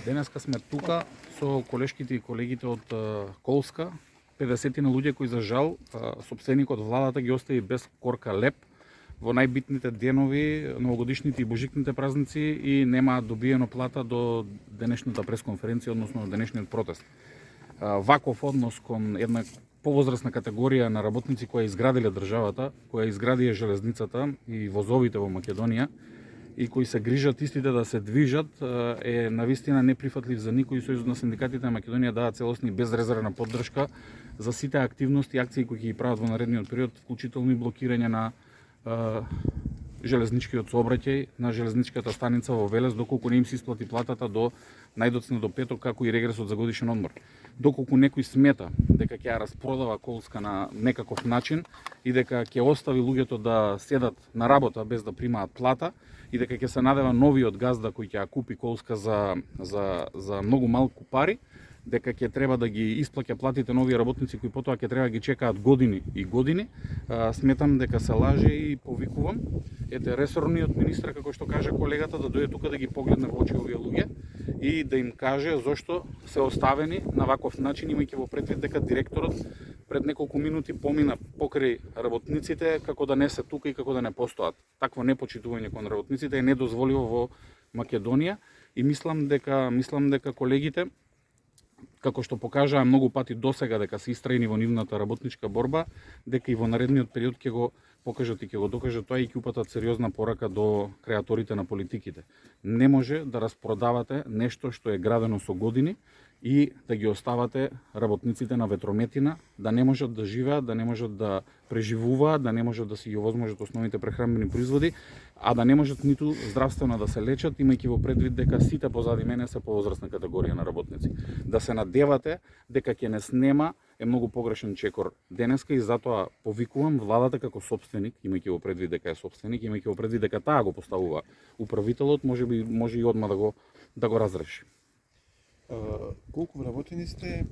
Денеска сме тука со колешките и колегите од Колска, 50 на луѓе кои за жал сопственикот владата ги остави без корка леп во најбитните денови, новогодишните и божикните празници и нема добиено плата до денешната пресконференција, односно денешниот протест. Ваков однос кон една повозрасна категорија на работници која изградиле државата, која изградија железницата и возовите во Македонија и кои се грижат истите да се движат, е навистина неприфатлив за никој. Сојузот на синдикатите на Македонија даа целосна и безрезервна поддршка за сите активности и акции кои ќе ги прават во наредниот период, вклучително и блокирање на железничкиот сообраќај, на железничката станица во Велес, доколку не им се исплати платата до најдоцна до петок, како и регресот за годишен одмор. Доколку некој смета дека ќе ја распродава Колска на некаков начин и дека ќе остави луѓето да седат на работа без да примаат плата и дека ќе се надева новиот газда кој ќе ја купи Колска за многу малку пари, дека ќе треба да ги исплаќа платите нови работници кои потоа ќе треба да ги чекаат години и години, сметам дека се лаже и повикувам ресорниот министр, како што каже колегата, да дојде тука да ги погледне во очи овие луѓе и да им каже зошто се оставени на ваков начин, имајќи во предвид дека директорот пред неколку минути помина покрај работниците како да не се тука и како да не постоат. Такво непочитување кон работниците е недозволиво во Македонија и мислам дека колегите, како што покажаа многу пати досега дека се истрајни во нивната работничка борба, дека и во наредниот период ќе го покажат и ќе го докажат тоа и ќе упатат сериозна порака до креаторите на политиките. Не може да распродавате нешто што е градено со години и да ги оставате работниците на ветрометина, да не можат да живеат, да не можат да преживуваат, да не можат да си ги овозможат основните прехранбени производи, а да не можат ниту здравствено да се лечат, имајќи во предвид дека сите позади мене се повозрасна категорија на работници. Да се надевате дека ќе не снема е многу погрешен чекор денеска и затоа повикувам владата како собственик, имајќи во предвид дека е собственик, имајќи во предвид дека таа го поставува управителот, може и одма да го разреши. Колку вработени сте?